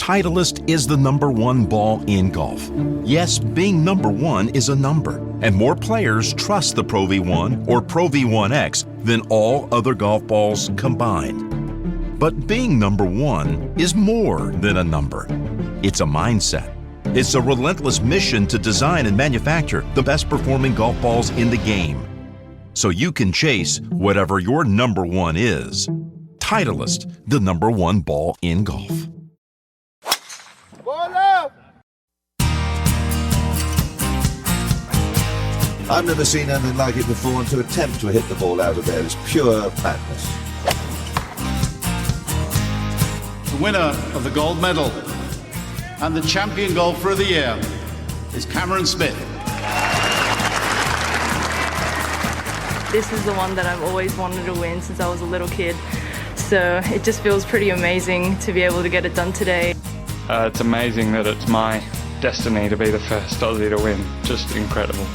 Titleist is the number one ball in golf. Yes, being number one is a number, and more players trust the Pro V1 or Pro V1X than all other golf balls combined. But being number one is more than a number. It's a mindset. It's a relentless mission to design and manufacture the best performing golf balls in the game, so you can chase whatever your number one is. Titleist, the number one ball in golf. I've never seen anything like it before, and to attempt to hit the ball out of there is pure madness. The winner of the gold medal and the champion golfer of the year is Cameron Smith. This is the one that I've always wanted to win since I was a little kid. So it just feels pretty amazing to be able to get it done today. It's amazing that it's my destiny to be the first Aussie to win. Just incredible.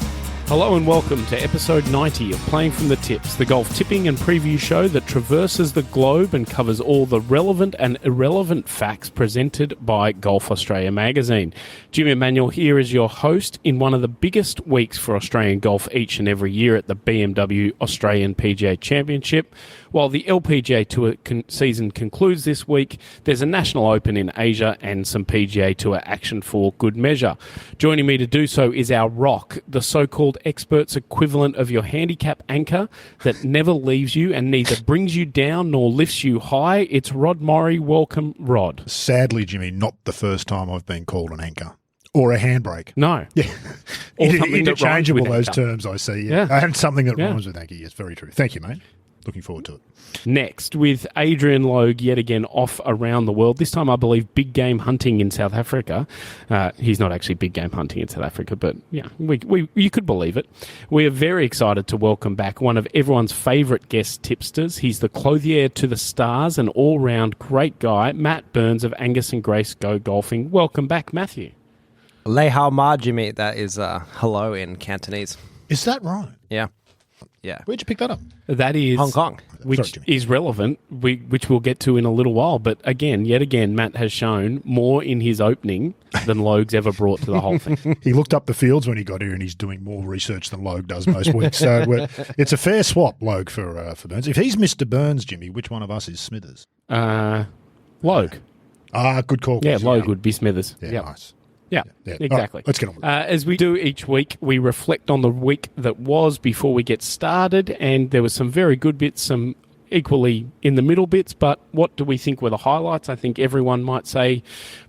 Hello and welcome to episode 90 of Playing from the Tips, the golf tipping and preview show that traverses the globe and covers all the relevant and irrelevant facts presented by Golf Australia magazine. Jimmy Emanuel here is your host in one of the biggest weeks for Australian golf each and every year at the BMW Australian PGA Championship. While the LPGA Tour season concludes this week, there's a National Open in Asia and some PGA Tour action for good measure. Joining me to do so is our Rock, the so-called expert's equivalent of your handicap anchor that never leaves you and neither brings you down nor lifts you high. It's Rod Murray. Welcome, Rod. Sadly, Jimmy, not the first time I've been called an anchor. Or a handbrake. No. Yeah. Or something interchangeable, that rhymes with those anchor. terms, I see. Yeah. And something that rhymes with anchor. Yes, very true. Thank you, mate. Looking forward to it. Next, with Adrian Logue yet again off around the world. This time, I believe, big game hunting in South Africa. He's not actually big game hunting in South Africa, but yeah, you could believe it. We are very excited to welcome back one of everyone's favourite guest tipsters. He's the clothier to the stars, an all-round great guy, Matt Burns of Angus and Grace Go Golfing. Welcome back, Matthew. Lei hao ma, Jimmy. That is hello in Cantonese. Is that right? Yeah. Yeah. Where'd you pick that up? That is Hong Kong. Which is relevant, which we'll get to in a little while. But yet again, Matt has shown more in his opening than Logue's ever brought to the whole thing. He looked up the fields when he got here, and he's doing more research than Logue does most weeks. So it's a fair swap, Logue, for Burns. If he's Mr. Burns, Jimmy, which one of us is Smithers? Logue. Good call. Yeah, Logue would be Smithers. Yeah, Yep. nice. Yeah, exactly. Right, let's get on with it. As we do each week, we reflect on the week that was before we get started, and there were some very good bits, some equally in the middle bits, but what do we think were the highlights? I think everyone might say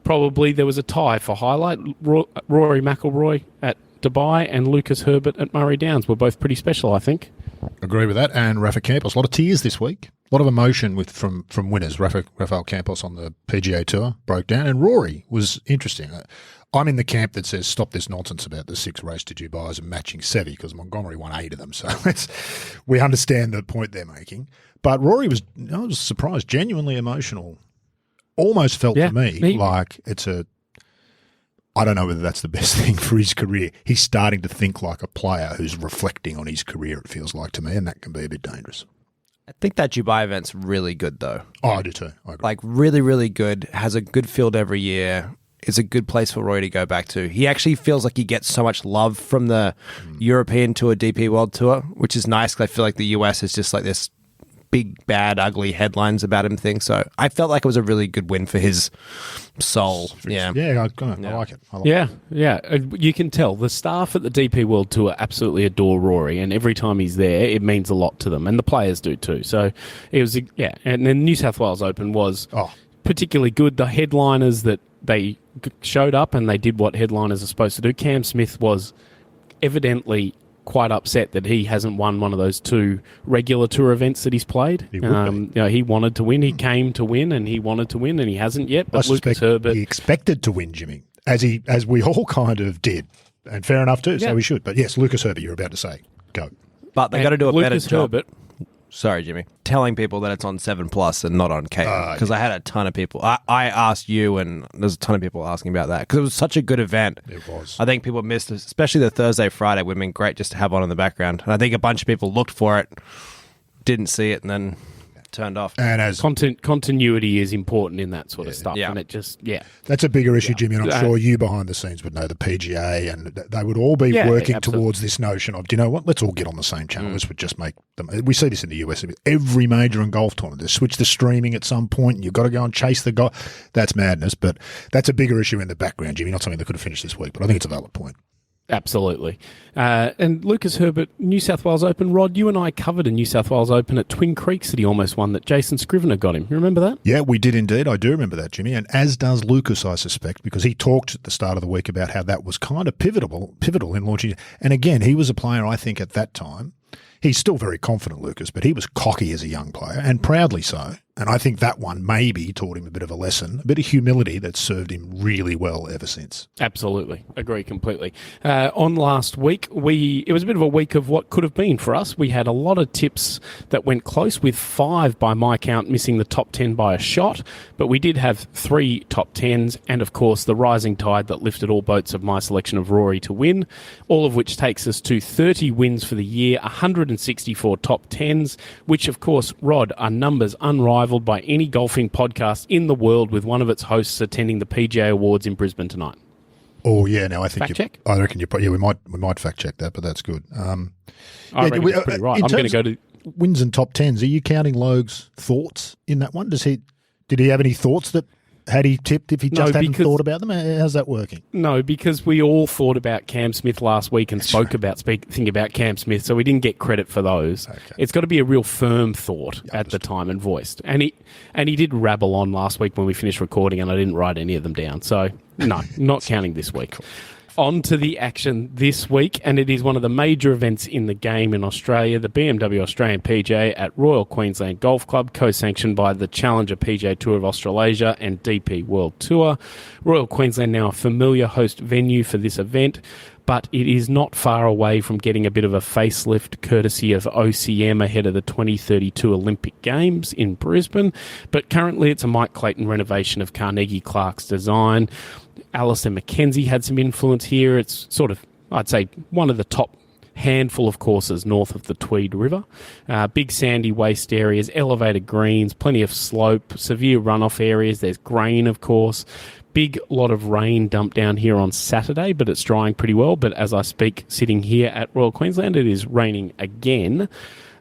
probably there was a tie for highlight. Rory McIlroy at Dubai and Lucas Herbert at Murray Downs were both pretty special, I think. Agree with that. And Rafa Campos, a lot of tears this week. A lot of emotion from winners. Rafael Campos on the PGA Tour broke down, and Rory was interesting. I'm in the camp that says stop this nonsense about the 6 race to Dubai and matching Seve, because Montgomery won 8 of them. So we understand the point they're making. But Rory was, I was surprised, genuinely emotional. Almost felt to me like it's I don't know whether that's the best thing for his career. He's starting to think like a player who's reflecting on his career, it feels like to me, and that can be a bit dangerous. I think that Dubai event's really good, though. Oh, I do too. I agree. Like, really, really good. Has a good field every year. It's a good place for Roy to go back to. He actually feels like he gets so much love from the European Tour, DP World Tour, which is nice because I feel like the US is just like this big, bad, ugly headlines about him thing. So I felt like it was a really good win for his soul. Yeah. Yeah, I like it. You can tell the staff at the DP World Tour absolutely adore Rory, and every time he's there, it means a lot to them, and the players do too. So it was, and then New South Wales Open was particularly good. The headliners that they showed up and they did what headliners are supposed to do. Cam Smith was evidently quite upset that he hasn't won one of those 2 regular tour events that he's played. He wanted to win. He came to win, and he wanted to win, and he hasn't yet. But Lucas Herbert, he expected to win, Jimmy, as we all kind of did, and fair enough too. So we should. But yes, Lucas Herbert, you're about to say, go. But they got to do a better job. Herbert, sorry, Jimmy. Telling people that it's on 7+ and not on K, because I had a ton of people. I asked you, and there's a ton of people asking about that because it was such a good event. It was. I think people missed it, especially the Thursday, Friday would have been great just to have on in the background. And I think a bunch of people looked for it, didn't see it, and then turned off. And as Continuity is important in that sort of stuff. Yeah. And it just, that's a bigger issue, Jimmy, and I'm sure you behind the scenes would know the PGA, and they would all be working towards this notion of, do you know what, let's all get on the same channel. This would just make them. We see this in the US. Every major and golf tournament, they switch the streaming at some point, and you've got to go and chase the guy. That's madness, but that's a bigger issue in the background, Jimmy, not something that could have finished this week, but I think it's a valid point. Absolutely. And Lucas Herbert, New South Wales Open. Rod, you and I covered a New South Wales Open at Twin Creeks that he almost won, that Jason Scrivener got him. You remember that? Yeah, we did indeed. I do remember that, Jimmy, and as does Lucas, I suspect, because he talked at the start of the week about how that was kind of pivotal in launching. And again, he was a player, I think, at that time. He's still very confident, Lucas, but he was cocky as a young player, and proudly so. And I think that one maybe taught him a bit of a lesson, a bit of humility that served him really well ever since. Absolutely. Agree completely. On last week, it was a bit of a week of what could have been for us. We had a lot of tips that went close, with 5 by my count missing the top 10 by a shot, but we did have 3 top 10s, and of course the rising tide that lifted all boats of my selection of Rory to win, all of which takes us to 30 wins for the year, 164 top 10s, which of course, Rod, are numbers unrivaled by any golfing podcast in the world, with one of its hosts attending the PGA Awards in Brisbane tonight. Oh yeah, no, I think fact check. I reckon we might fact check that, but that's good. I reckon it's pretty right. I'm going to go to wins and top 10s. Are you counting Logue's thoughts in that one? Did he have any thoughts that had he tipped if he just hadn't thought about them? How's that working? No, because we all thought about Cam Smith last week and spoke about Cam Smith, so we didn't get credit for those. Okay. It's got to be a real firm thought at the time and voiced. And he did rabble on last week when we finished recording, and I didn't write any of them down. So, no, not counting this week. Cool. On to the action this week, and it is one of the major events in the game in Australia, the BMW Australian PGA at Royal Queensland Golf Club, co-sanctioned by the Challenger PGA Tour of Australasia and DP World Tour. Royal Queensland now a familiar host venue for this event, but it is not far away from getting a bit of a facelift courtesy of OCM ahead of the 2032 Olympic Games in Brisbane. But currently it's a Mike Clayton renovation of Carnegie Clark's design. Alistair Mackenzie had some influence here. It's sort of, I'd say, one of the top handful of courses north of the Tweed River. Big sandy waste areas, elevated greens, plenty of slope, severe runoff areas. There's grain, of course. Big lot of rain dumped down here on Saturday, but it's drying pretty well. But as I speak, sitting here at Royal Queensland, it is raining again.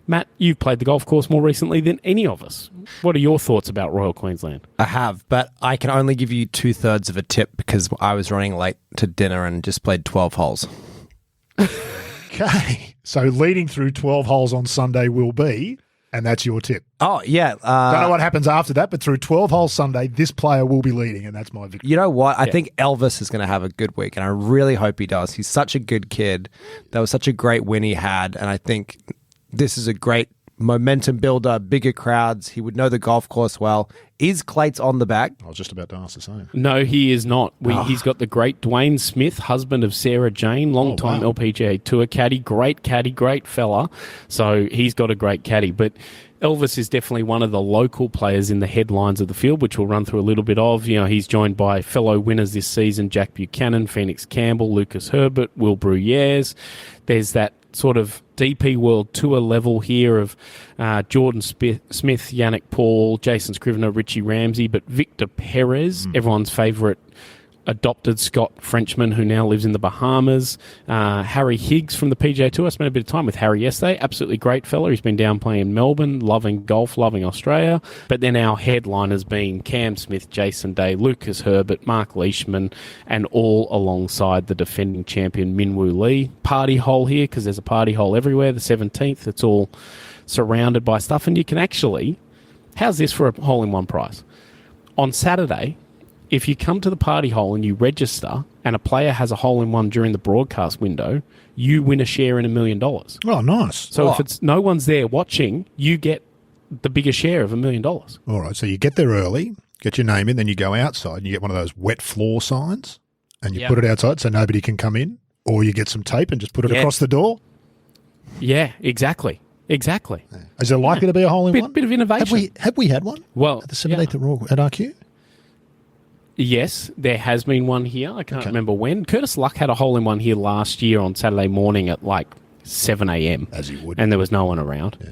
Matt, you've played the golf course more recently than any of us. What are your thoughts about Royal Queensland? I have, but I can only give you 2/3 of a tip because I was running late to dinner and just played 12 holes. Okay. So leading through 12 holes on Sunday will be, and that's your tip. Oh, yeah. Don't know what happens after that, but through 12 holes Sunday, this player will be leading, and that's my victory. You know what? I think Elvis is going to have a good week, and I really hope he does. He's such a good kid. That was such a great win he had, and I think this is a great momentum builder, bigger crowds. He would know the golf course well. Is Clates on the back? I was just about to ask the same. No, he is not. He's got the great Dwayne Smith, husband of Sarah Jane, long-time LPGA Tour caddy, great fella. So he's got a great caddy. But Elvis is definitely one of the local players in the headlines of the field, which we'll run through a little bit of. You know, he's joined by fellow winners this season, Jack Buchanan, Phoenix Campbell, Lucas Herbert, Will Bruyères. There's that sort of DP World Tour level here of Jordan Smith, Yannick Paul, Jason Scrivener, Richie Ramsey, but Victor Perez, everyone's favourite adopted Scott Frenchman who now lives in the Bahamas. Harry Higgs from the PGA Tour. I spent a bit of time with Harry yesterday. Absolutely great fella. He's been down playing in Melbourne, loving golf, loving Australia. But then our headliners being Cam Smith, Jason Day, Lucas Herbert, Mark Leishman, and all alongside the defending champion Minwoo Lee. Party hole here because there's a party hole everywhere. The 17th, it's all surrounded by stuff. And you can actually, how's this for a hole-in-one prize? On Saturday, if you come to the party hole and you register and a player has a hole-in-one during the broadcast window, you win a share in $1 million. Oh, nice. So if it's no one's there watching, you get the bigger share of $1 million. All right, so you get there early, get your name in, then you go outside and you get one of those wet floor signs and you put it outside so nobody can come in, or you get some tape and just put it across the door. Yeah, exactly. Is there likely to be a hole-in-one? Bit of innovation. Have we had one? Well, at the 17th at RQ? Yes, there has been one here. I can't remember when. Curtis Luck had a hole-in-one here last year on Saturday morning at like 7 a.m. As he would. And there was no one around. Yeah.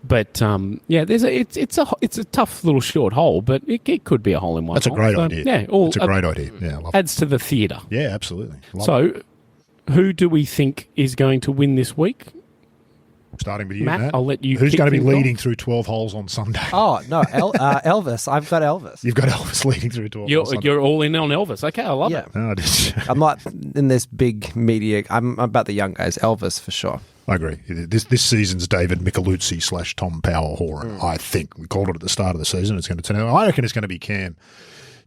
But it's a tough little short hole, but it could be a hole in one. That's a great idea. Yeah, it's a great idea. Yeah, I love adds to the theatre. Yeah, absolutely. So, who do we think is going to win this week? Starting with you, Matt, Matt. I'll let you. Who's kick going to be things off? leading through 12 holes on Sunday? Oh, no, Elvis. I've got Elvis. You've got Elvis leading through 12 holes. You're all in on Elvis. Okay, I love it. Oh, I'm not in this big media. I'm about the young guys. Elvis for sure. I agree. This season's David Micheluzzi / Tom Power-Horan. I think we called it at the start of the season. It's going to turn out. I reckon it's going to be Cam.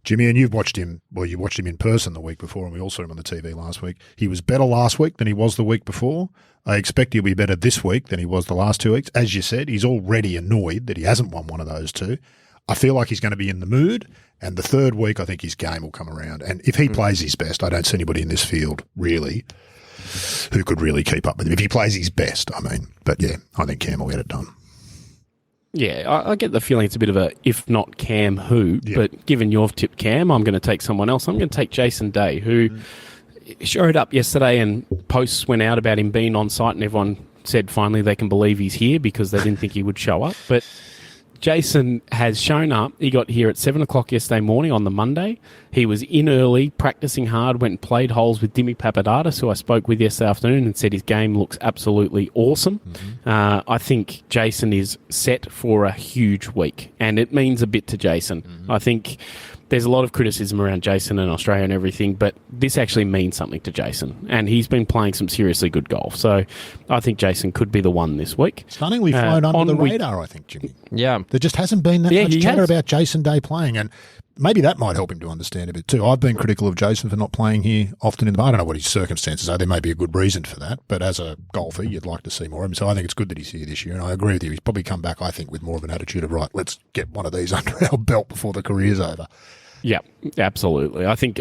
Jimmy, and you've watched him. Well, you watched him in person the week before, and we all saw him on the TV last week. He was better last week than he was the week before. I expect he'll be better this week than he was the last 2 weeks. As you said, he's already annoyed that he hasn't won one of those two. I feel like he's going to be in the mood, and the third week I think his game will come around. And if he plays his best, I don't see anybody in this field really who could really keep up with him. If he plays his best, I mean. But yeah, I think Cam will get it done. Yeah, I get the feeling it's a bit of a if not Cam who, but given you've tipped Cam, I'm going to take someone else. I'm going to take Jason Day, who showed up yesterday and posts went out about him being on site and everyone said finally they can believe he's here because they didn't think he would show up. But Jason has shown up. He got here at 7 o'clock yesterday morning on the Monday. He was in early, practicing hard, went and played holes with Dimi Papadatos, who I spoke with yesterday afternoon, and said his game looks absolutely awesome. I think Jason is set for a huge week, and it means a bit to Jason. I think there's a lot of criticism around Jason and Australia and everything, but this actually means something to Jason, and he's been playing some seriously good golf. So I think Jason could be the one this week. Stunningly flown under the radar, I think, Jimmy. Yeah. There just hasn't been that much chatter about Jason Day playing, and maybe that might help him to understand a bit too. I've been critical of Jason for not playing here often in the. I don't know what his circumstances are. There may be a good reason for that, but as a golfer, you'd like to see more of him. So I think it's good that he's here this year, and I agree with you. He's probably come back, I think, with more of an attitude of, right, let's get one of these under our belt before the career's over. Yeah, absolutely. I think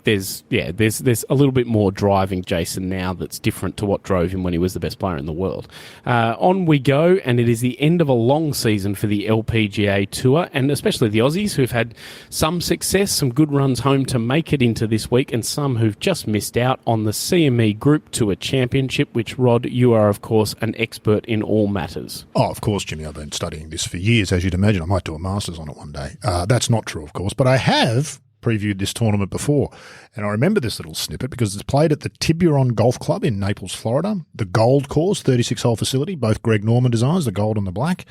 there's a little bit more driving Jason now that's different to what drove him when he was the best player in the world. On we go, and it is the end of a long season for the LPGA Tour, and especially the Aussies, who've had some success, some good runs home to make it into this week, and some who've just missed out on the CME Group Tour Championship, which, Rod, you are, of course, an expert in all matters. Oh, of course, Jimmy. I've been studying this for years, as you'd imagine. I might do a master's on it one day. That's not true, of course, but I have previewed this tournament before, and I remember this little snippet because it's played at the Tiburon Golf Club in Naples, Florida, the Gold Course, 36-hole facility, both Greg Norman designs, the gold and the black.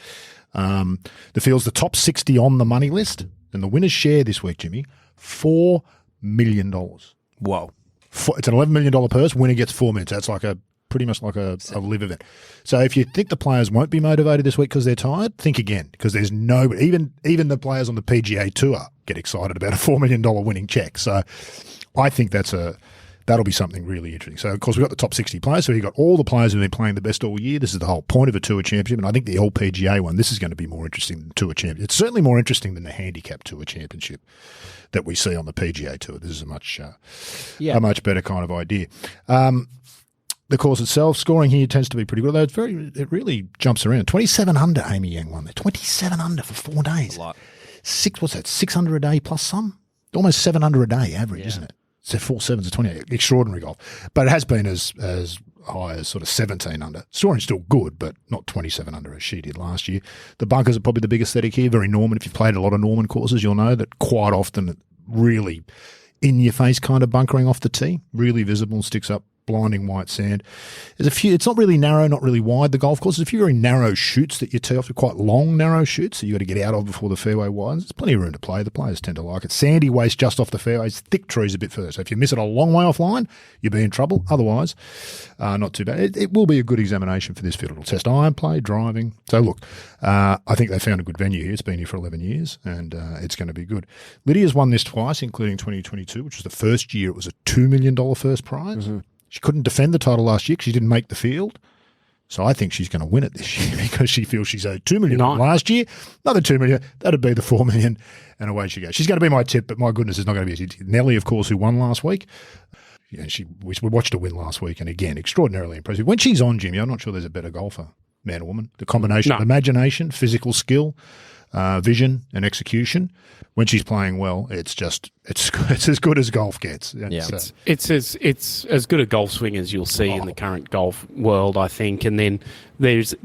The field's the top 60 on the money list, and the winners share this week, Jimmy, $4 million. Whoa. It's an $11 million purse. Winner gets $4 million. So that's pretty much like a live event. So if you think the players won't be motivated this week because they're tired, think again, because there's no even the players on the PGA Tour get excited about a $4 million winning check. So I think that'll be something really interesting. So of course we've got the top 60 players. So you've got all the players who've been playing the best all year. This is the whole point of a Tour Championship, and I think the LPGA one, this is going to be more interesting than Tour Championship. It's certainly more interesting than the Handicap Tour Championship that we see on the PGA Tour. This is a much better kind of idea. The course itself, scoring here tends to be pretty good, although it really jumps around. 27 under, Amy Yang won there. 27 under for 4 days. A lot. 600 a day plus some? Almost 700 a day average, isn't it? So 4 sevens are 28. Extraordinary golf. But it has been as high as sort of 17 under. Scoring's still good, but not 27 under as she did last year. The bunkers are probably the big aesthetic here. Very Norman. If you've played a lot of Norman courses, you'll know that quite often really in-your-face kind of bunkering off the tee. Really visible, sticks up. Blinding white sand. There's a few. It's not really narrow, not really wide. The golf course. There's a few very narrow shoots that you tee off. Quite long narrow shoots, so you got to get out of before the fairway widens. There's plenty of room to play. The players tend to like it. Sandy waste just off the fairways. Thick trees a bit further. So if you miss it a long way offline, you'll be in trouble. Otherwise, not too bad. It will be a good examination for this field. It'll test iron play, driving. So look, I think they found a good venue here. It's been here for 11 years, and it's going to be good. Lydia's won this twice, including 2022, which was the first year it was a $2 million first prize. Mm-hmm. She couldn't defend the title last year because she didn't make the field. So I think she's going to win it this year because she feels she's owed $2 million last year. Another $2 million. That'd be the $4 million, and away she goes. She's going to be my tip, but my goodness, it's not going to be easy. Nelly, of course, who won last week. Yeah, we watched her win last week, and again, extraordinarily impressive. When she's on, Jimmy, I'm not sure there's a better golfer, man or woman. The combination of imagination, physical skill, vision, and execution. When she's playing well, it's as good as golf gets. It's as good a golf swing as you'll see in the current golf world, I think. And then there is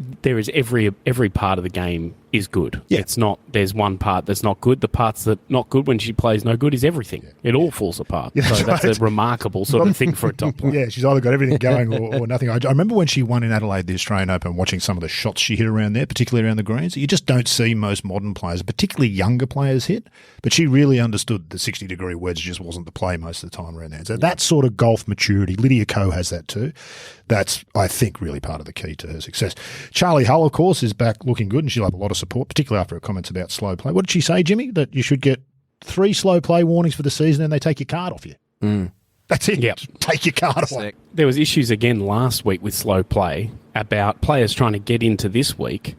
every part of the game is good. Yeah. It's not there's one part that's not good. The parts that not good when she plays no good is everything. It all falls apart. Yeah, so that's that's right. a remarkable sort of thing for a top player. Yeah, she's either got everything going or nothing. I remember when she won in Adelaide the Australian Open, watching some of the shots she hit around there, particularly around the greens. You just don't see most modern players, particularly younger players, hit. But she really understood the 60-degree wedge just wasn't the play most of the time around there. So that sort of golf maturity, Lydia Ko has that too. That's, I think, really part of the key to her success. Charlie Hull, of course, is back looking good, and she'll have a lot of support, particularly after her comments about slow play. What did she say, Jimmy? That you should get 3 slow play warnings for the season and they take your card off you. That's it. Yep. Take your card off. There was issues again last week with slow play about players trying to get into this week,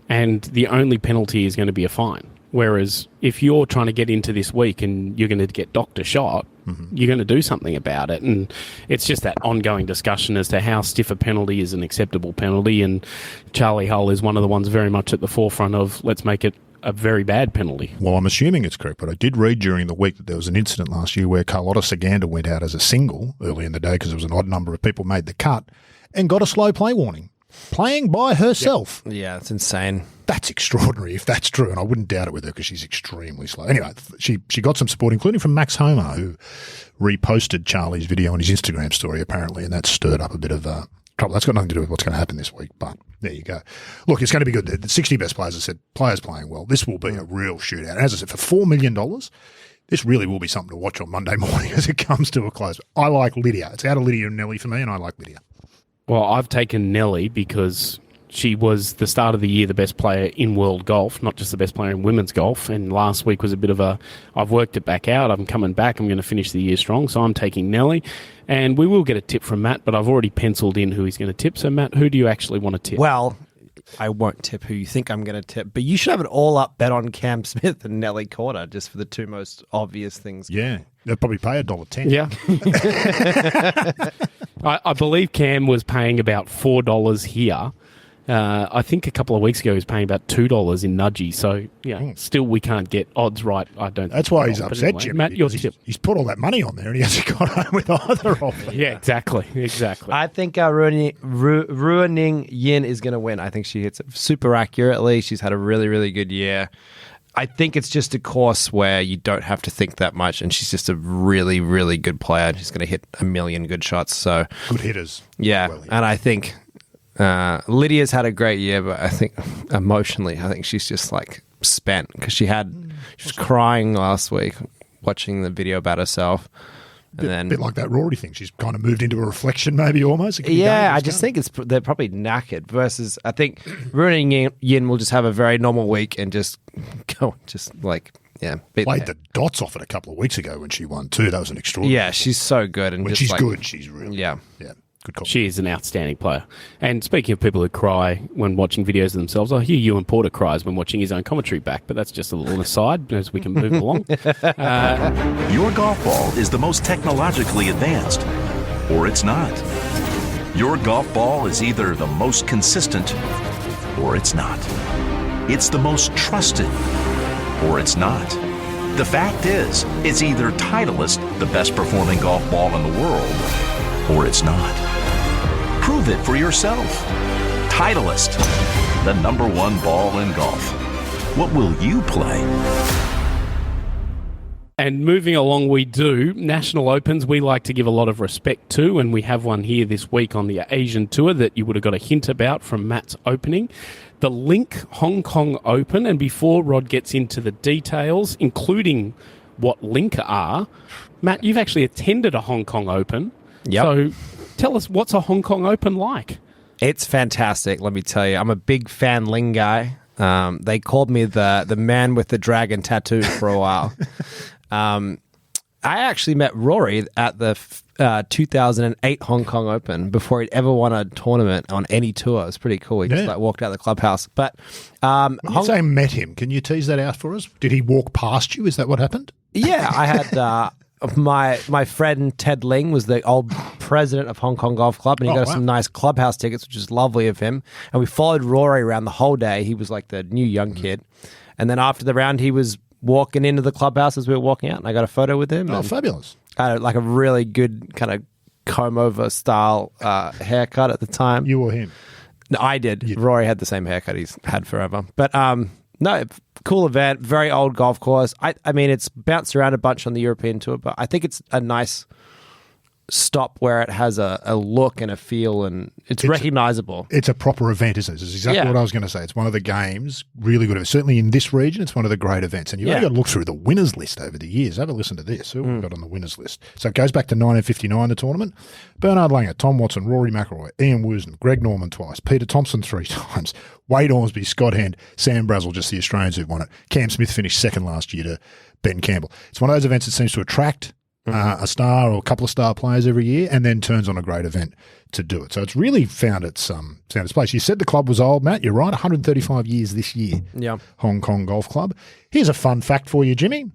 and the only penalty is going to be a fine. Whereas if you're trying to get into this week and you're going to get doctor shot, you're going to do something about it. And it's just that ongoing discussion as to how stiff a penalty is an acceptable penalty. And Charlie Hull is one of the ones very much at the forefront of let's make it a very bad penalty. Well, I'm assuming it's correct, but I did read during the week that there was an incident last year where Carlotta Saganda went out as a single early in the day because there was an odd number of people made the cut and got a slow play warning. Playing by herself. Yeah, it's insane. That's extraordinary if that's true, and I wouldn't doubt it with her because she's extremely slow. Anyway, she got some support, including from Max Homer, who reposted Charlie's video on his Instagram story, apparently, and that stirred up a bit of trouble. That's got nothing to do with what's going to happen this week, but there you go. Look, it's going to be good. The 60 best players, I said, players playing well. This will be a real shootout. And as I said, for $4 million, this really will be something to watch on Monday morning as it comes to a close. I like Lydia. It's out of Lydia and Nelly for me, and I like Lydia. Well, I've taken Nelly because she was the start of the year the best player in world golf, not just the best player in women's golf. And last week was a bit of I've worked it back out. I'm coming back. I'm going to finish the year strong. So I'm taking Nelly. And we will get a tip from Matt, but I've already penciled in who he's going to tip. So, Matt, who do you actually want to tip? Well, I won't tip who you think I'm going to tip, but you should have an all-up bet on Cam Smith and Nelly Korda just for the two most obvious things. Yeah. They'll probably pay $1.10. Yeah. I believe Cam was paying about $4 here. I think a couple of weeks ago he was paying about $2 in Nudgy. So, yeah, still we can't get odds right, I don't think. That's why he's upset, anyway, Jim. Matt, your tip. He's put all that money on there and he hasn't got home with either of them. Yeah, exactly. I think Ruining Yin is going to win. I think she hits it super accurately. She's had a really, really good year. I think it's just a course where you don't have to think that much, and she's just a really, really good player. She's going to hit a million good shots. So good hitters. Yeah, well, and I think Lydia's had a great year, but I think emotionally, I think she's just like spent because she was crying last week watching the video about herself. And then, a bit like that Rory thing. She's kind of moved into a reflection, maybe almost. Yeah, I just think they're probably knackered. Versus, I think Ruining Yin will just have a very normal week and just go, played the dots off it a couple of weeks ago when she won too. That was an extraordinary. Yeah, she's so good, and when just she's good, she's really good call. She is an outstanding player. And speaking of people who cry when watching videos of themselves, I hear Ewan Porter cries when watching his own commentary back, but that's just a little aside as we can move along. Your golf ball is the most technologically advanced, or it's not. Your golf ball is either the most consistent, or it's not. It's the most trusted, or it's not. The fact is, it's either Titleist, the best performing golf ball in the world, or it's not. Prove it for yourself. Titleist, the #1 ball in golf. What will you play? And moving along, we do. National Opens, we like to give a lot of respect to, and we have one here this week on the Asian Tour that you would have got a hint about from Matt's opening. The Link Hong Kong Open, and before Rod gets into the details, including what Link are, Matt, you've actually attended a Hong Kong Open. Yep. So tell us, what's a Hong Kong Open like? It's fantastic, let me tell you. I'm a big Fanling guy. They called me the man with the dragon tattoo for a while. I actually met Rory at the 2008 Hong Kong Open before he'd ever won a tournament on any tour. It was pretty cool. He just walked out of the clubhouse. But when you say met him, can you tease that out for us? Did he walk past you? Is that what happened? Yeah, I had my friend Ted Ling was the old president of Hong Kong Golf Club, and he got us some nice clubhouse tickets, which is lovely of him. And we followed Rory around the whole day. He was like the new young kid. And then after the round, he was walking into the clubhouse as we were walking out, and I got a photo with him. Oh, fabulous. I had like a really good kind of comb-over style haircut at the time. You or him? No, I did. Rory had the same haircut he's had forever. But no, cool event, very old golf course. I mean, it's bounced around a bunch on the European Tour, but I think it's a nice stop where it has a look and a feel, and it's recognizable. It's a proper event, isn't it? It's exactly what I was going to say. It's one of the games, really good. Certainly in this region, it's one of the great events. And you've only got to look through the winners list over the years. Have a listen to this. Who have we got on the winners list? So it goes back to 1959, the tournament. Bernard Langer, Tom Watson, Rory McIlroy, Ian Woosnam, Greg Norman twice, Peter Thompson 3 times, Wade Ormsby, Scott Hand, Sam Brazel, just the Australians who've won it. Cam Smith finished second last year to Ben Campbell. It's one of those events that seems to attract a star or a couple of star players every year, and then turns on a great event to do it. So it's really found its place. You said the club was old, Matt. You're right, 135 years this year. Yeah, Hong Kong Golf Club. Here's a fun fact for you, Jimmy.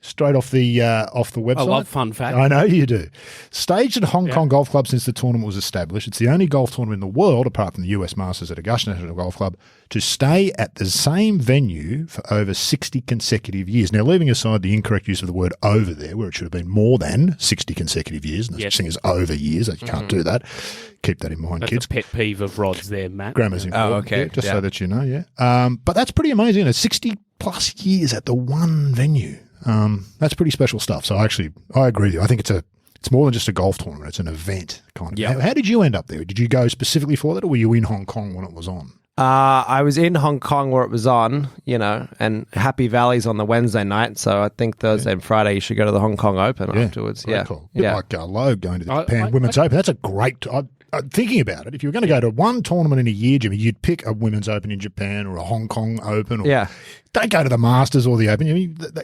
Straight off the website. I love fun facts. I know you do. Staged at Hong Kong Golf Club since the tournament was established. It's the only golf tournament in the world, apart from the US Masters at Augusta National Golf Club, to stay at the same venue for over 60 consecutive years. Now, leaving aside the incorrect use of the word over there, where it should have been more than 60 consecutive years, and the such thing as over years, you can't do that. Keep that in mind, kids. That's a pet peeve of Rod's there, Matt. Grammar's important. Oh, okay. Just so that you know, but that's pretty amazing. 60 plus years at the one venue. That's pretty special stuff. So I agree with you. I think it's more than just a golf tournament. It's an event kind of. Yep. How did you end up there? Did you go specifically for that, or were you in Hong Kong when it was on? I was in Hong Kong where it was on, and Happy Valley's on the Wednesday night. So I think Thursday and Friday you should go to the Hong Kong Open afterwards. Very cool. Like Loeb going to the Japan Women's Open. That's a great. Thinking about it, if you were going to go to one tournament in a year, Jimmy, you'd pick a Women's Open in Japan or a Hong Kong Open. Or, don't go to the Masters or the Open.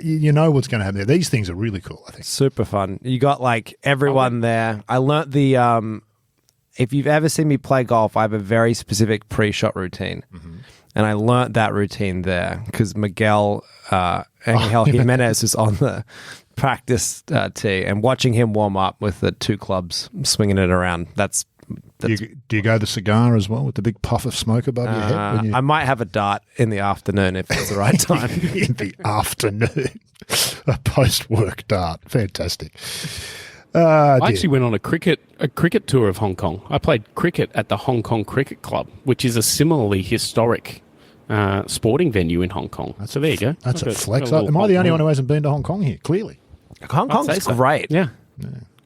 You know what's going to happen there. These things are really cool, I think. Super fun. You got everyone there. I learnt the if you've ever seen me play golf, I have a very specific pre-shot routine. And I learnt that routine there because Miguel Angel Jimenez was on the practice tee, and watching him warm up with the two clubs, swinging it around, do you go the cigar as well with the big puff of smoke above your head? I might have a dart in the afternoon if it's the right time. In the afternoon. A post-work dart. Fantastic. I actually went on a cricket tour of Hong Kong. I played cricket at the Hong Kong Cricket Club, which is a similarly historic sporting venue in Hong Kong. So there you go. That's a flex. Am I the only one who hasn't been to Hong Kong here? Clearly. Hong Kong's great. Yeah.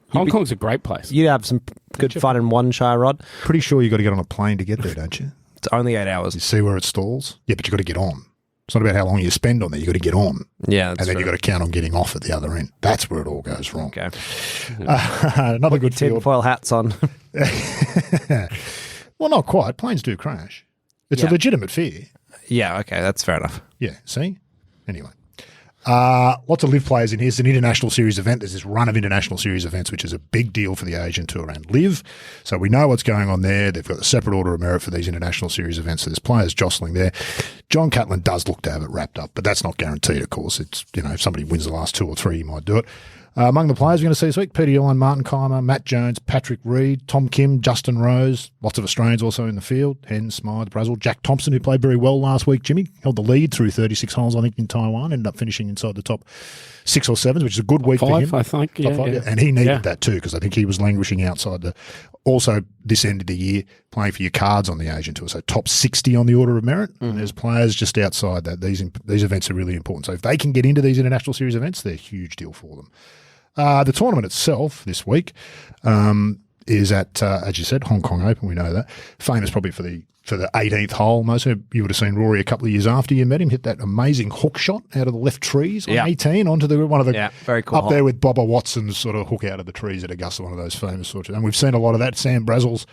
Hong Kong's a great place. You have some good fun in one shy, Rod. Pretty sure you got to get on a plane to get there, don't you? It's only 8 hours. You see where it stalls? Yeah, but you got to get on. It's not about how long you spend on there. You got to get on. Yeah, and then you got to count on getting off at the other end. That's where it all goes wrong. Okay. Another good field. Tinfoil hats on. Well, not quite. Planes do crash. It's a legitimate fear. Yeah. Okay, that's fair enough. Yeah. See. Anyway. Lots of live players in here. It's an international series event. There's this run of international series events, which is a big deal for the Asian Tour and live. So we know what's going on there. They've got a separate order of merit for these international series events. So there's players jostling there. John Catlin does look to have it wrapped up, but that's not guaranteed, of course. It's, if somebody wins the last 2 or 3, he might do it. Among the players we're going to see this week, Peter Uihlein, Martin Keimer, Matt Jones, Patrick Reed, Tom Kim, Justin Rose, lots of Australians also in the field, Hens, Smythe, Brazel, Jack Thompson, who played very well last week, Jimmy, held the lead through 36 holes, I think, in Taiwan, ended up finishing inside the top 6 or 7, which is a good week for him. 5, I think, yeah. And he needed that too, because I think he was languishing outside the, also this end of the year, playing for your cards on the Asian Tour, so top 60 on the order of merit, and there's players just outside that. These events are really important. So if they can get into these international series events, they're a huge deal for them. The tournament itself this week is at, as you said, Hong Kong Open. We know that. Famous probably for the 18th hole. Most of you would have seen Rory a couple of years after you met him hit that amazing hook shot out of the left trees on 18 onto one of the very cool up hole. There with Bobber Watson's sort of hook out of the trees at Augusta, one of those famous sorts. And we've seen a lot of that. Sam Brazel's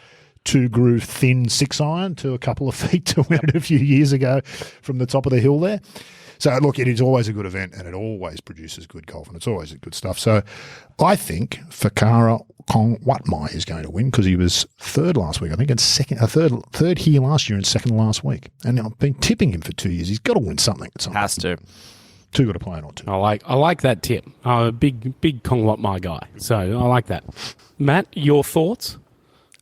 2-groove thin 6-iron to a couple of feet to win it a few years ago from the top of the hill there. So, look, it is always a good event and it always produces good golf and it's always good stuff. So, I think Fakara Kong Watmai is going to win because he was third last week, I think, and third here last year and second last week. And I've been tipping him for 2 years. He's got to win something at some point. Has to. 2 got to play it on 2. I like that tip. I'm a big Kong Watmai guy. So, I like that. Matt, your thoughts?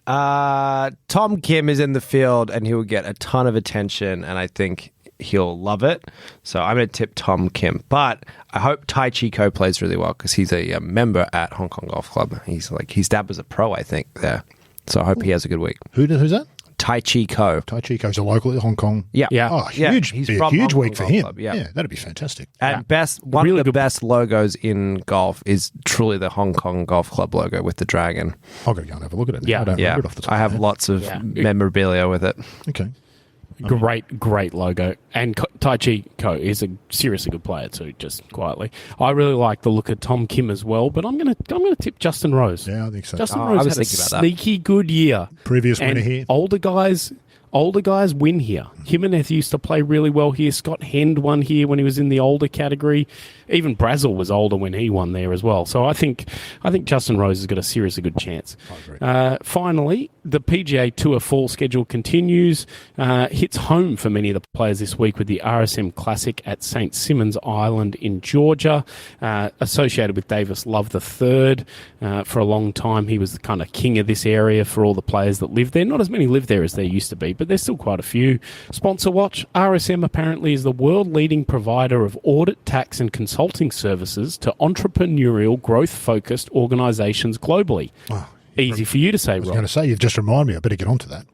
Tom Kim is in the field and he will get a ton of attention and I think he'll love it. So I'm going to tip Tom Kim. But I hope Tai Chi Ko plays really well because he's a member at Hong Kong Golf Club. His dad was a pro, I think, there. So I hope he has a good week. Who's that? Tai Chi Ko. Tai Chi Ko's a local Hong Kong. Yeah. Yeah. Oh, Yeah, huge. he's Be a from huge Hong week Kong for him. Golf Club, yeah. That'd be fantastic. And one Really of the good- best logos in golf is truly the Hong Kong Golf Club logo with the dragon. I've got to go and have a look at it. Yeah. I don't Yeah, remember it off the top I of have my head. lots of Yeah. memorabilia with it. Okay. Great logo. And Tai Chi Ko is a seriously good player too, just quietly. I really like the look of Tom Kim as well, but I'm gonna tip Justin Rose. Yeah, I think so. Justin I Rose was had a thinking about that. sneaky good year. Previous And winner here. older guys win here. Jimenez used to play really well here. Scott Hend won here when he was in the older category. Even Brazel was older when he won there as well. So I think Justin Rose has got a seriously good chance. Finally, the PGA Tour fall schedule continues. Hits home for many of the players this week with the RSM Classic at St. Simons Island in Georgia, associated with Davis Love III. For a long time, he was the kind of king of this area for all the players that live there. Not as many live there as there used to be, but there's still quite a few. Sponsor watch, RSM apparently is the world-leading provider of audit, tax and consulting services to entrepreneurial, growth-focused organisations globally. Easy for you to say, I was Rob. going to say, you've just reminded me. I better get onto that.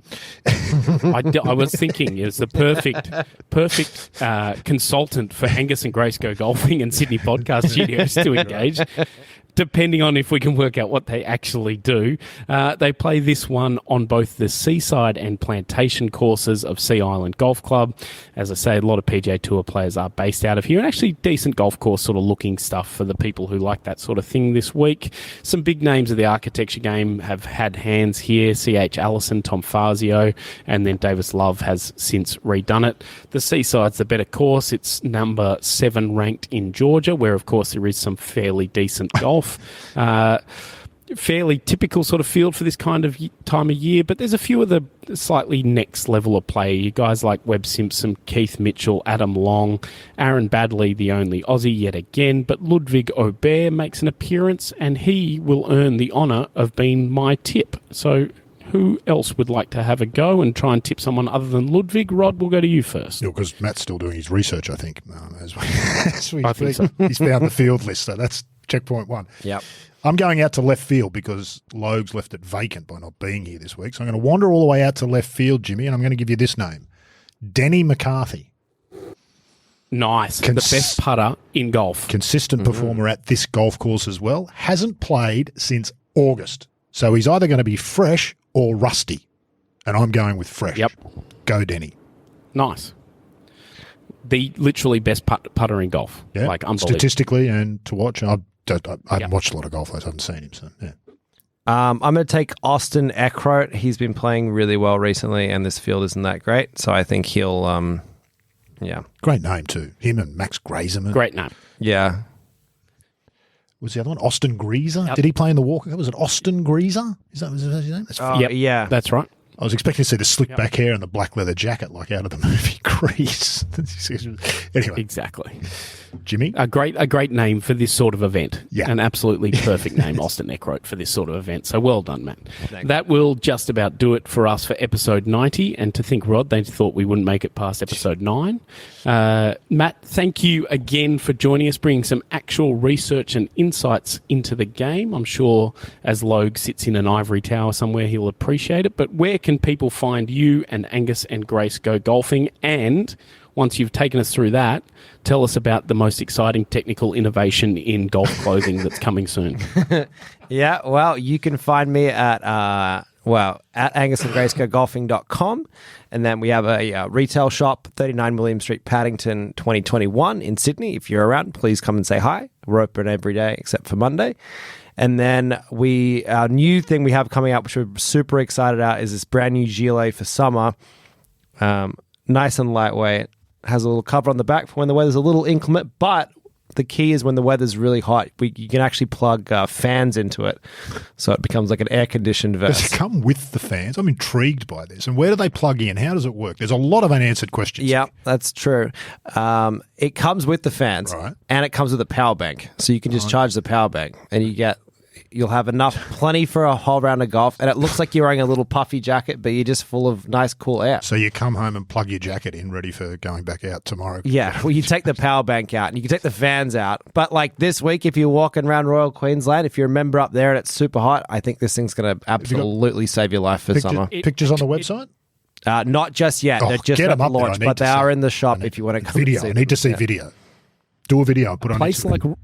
I was thinking it's the perfect consultant for Angus and Grace Go Golfing and Sydney Podcast Studios to engage. Depending on if we can work out what they actually do. They play this one on both the Seaside and Plantation courses of Sea Island Golf Club. As I say, a lot of PGA Tour players are based out of here, and actually decent golf course sort of looking stuff for the people who like that sort of thing this week. Some big names of the architecture game have had hands here. C.H. Allison, Tom Fazio, and then Davis Love has since redone it. The Seaside's the better course. It's number 7 ranked in Georgia, where of course there is some fairly decent golf. Fairly typical sort of field for this kind of time of year, but there's a few of the slightly next level of play. You guys like Webb Simpson, Keith Mitchell, Adam Long, Aaron Badley, the only Aussie yet again, but Ludwig Aubert makes an appearance and he will earn the honour of being my tip. So who else would like to have a go and try and tip someone other than Ludwig? Rod, we'll go to you first. Yeah, because Matt's still doing his research, I think. As we I think so. He's found the field list, so that's checkpoint 1. Yep. I'm going out to left field because Logue's left it vacant by not being here this week. So I'm going to wander all the way out to left field, Jimmy, and I'm going to give you this name. Denny McCarthy. Nice. The best putter in golf. Consistent performer at this golf course as well. Hasn't played since August. So he's either going to be fresh or rusty. And I'm going with fresh. Yep. Go, Denny. Nice. The literally best putter in golf. Yeah. Like, unbelievable. Statistically and to watch. I haven't Yep. watched a lot of golf. I haven't seen him. So, yeah. I'm going to take Austin Eckroat. He's been playing really well recently, and this field isn't that great. So I think he'll, Great name, too. Him and Max Grazeman. Great name. Yeah. Was the other one Austin Greaser? Yep. Did he play in the Walker Cup? Was it Austin Greaser? Is that his name? That's Oh, Yep. yeah. That's right. I was expecting to see the slick back hair and the black leather jacket like out of the movie Grease. Anyway, Exactly. Jimmy? A great name for this sort of event. Yeah. An absolutely perfect name, Austin Eckroat, for this sort of event. So well done, Matt. That will just about do it for us for episode 90. And to think, Rod, they thought we wouldn't make it past episode 9. Matt, thank you again for joining us, bringing some actual research and insights into the game. I'm sure as Logue sits in an ivory tower somewhere, he'll appreciate it. But where can people find you and Angus and Grace Go Golfing? And once you've taken us through that, tell us about the most exciting technical innovation in golf clothing that's coming soon. Yeah, well, you can find me at angusandgracegogolfing.com. And then we have a retail shop, 39 William Street, Paddington, 2021 in Sydney. If you're around, please come and say hi. We're open every day except for Monday. And then our new thing we have coming out, which we're super excited about, is this brand new gilet for summer. Nice and lightweight. Has a little cover on the back for when the weather's a little inclement, but the key is when the weather's really hot, you can actually plug fans into it, so it becomes like an air-conditioned vest. Does it come with the fans? I'm intrigued by this. And where do they plug in? How does it work? There's a lot of unanswered questions. Yeah, that's true. It comes with the fans, Right. and it comes with a power bank, so you can just charge the power bank, and you'll have plenty for a whole round of golf, and it looks like you're wearing a little puffy jacket, but you're just full of nice, cool air. So you come home and plug your jacket in, ready for going back out tomorrow. Yeah, well, you take the power bank out and you can take the fans out. But like this week, if you're walking around Royal Queensland, if you're a member up there and it's super hot, I think this thing's going to absolutely save your life for summer. Pictures on the website? Not just yet. Oh, They're just get at them the up there. launch, I need but to they see are it. in the shop if you want to come video. and see I need to them. see Yeah. video. Do a video and put it on Instagram.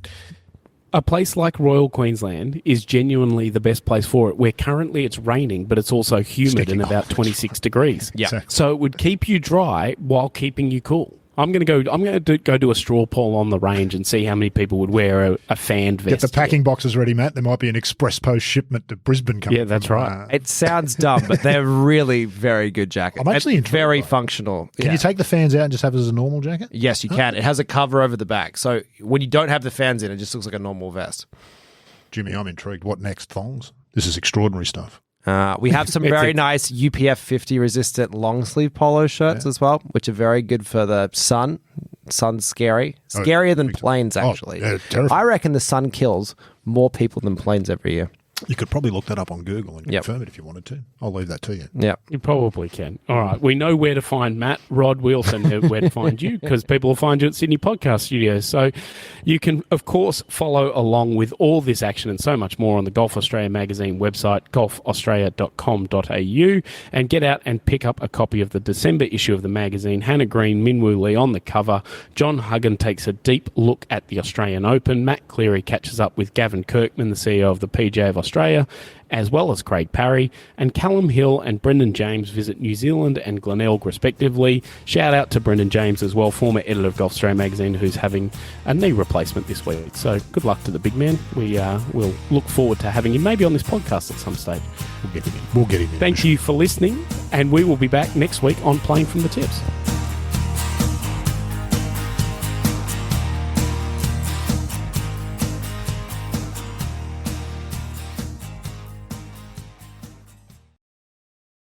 A place like Royal Queensland is genuinely the best place for it, where currently it's raining, but it's also humid Sticking. and about 26 degrees. Yeah. Exactly. So it would keep you dry while keeping you cool. I'm going to go do a straw poll on the range and see how many people would wear a fanned vest. Get the packing boxes ready, Matt. There might be an express post shipment to Brisbane coming. Yeah, that's from, right. It sounds dumb, but they're really very good jackets. I'm actually And intrigued very by it. functional. Can you take the fans out and just have it as a normal jacket? Yes, you can. It has a cover over the back, so when you don't have the fans in, it just looks like a normal vest. Jimmy, I'm intrigued. What next? Thongs? This is extraordinary stuff. We have some very nice UPF 50 resistant long sleeve polo shirts as well, which are very good for the sun. Sun's scary. Scarier than planes, actually. yeah, terrifying. I reckon the sun kills more people than planes every year. You could probably look that up on Google and Yep. confirm it if you wanted to. I'll leave that to you. Yeah. You probably can. All right. We know where to find Matt. Rod, we also know where to find you because people will find you at Sydney Podcast Studios. So you can, of course, follow along with all this action and so much more on the Golf Australia magazine website, golfaustralia.com.au, and get out and pick up a copy of the December issue of the magazine. Hannah Green, Minwoo Lee on the cover. John Huggan takes a deep look at the Australian Open. Matt Cleary catches up with Gavin Kirkman, the CEO of the PGA of Australia, as well as Craig Parry, and Callum Hill and Brendan James visit New Zealand and Glenelg respectively. Shout out to Brendan James as well, former editor of Golf Australia magazine, who's having a knee replacement this week. So good luck to the big man. We'll look forward to having him maybe on this podcast at some stage. We'll get him in. Thank you for listening, and we will be back next week on Playing from the Tips.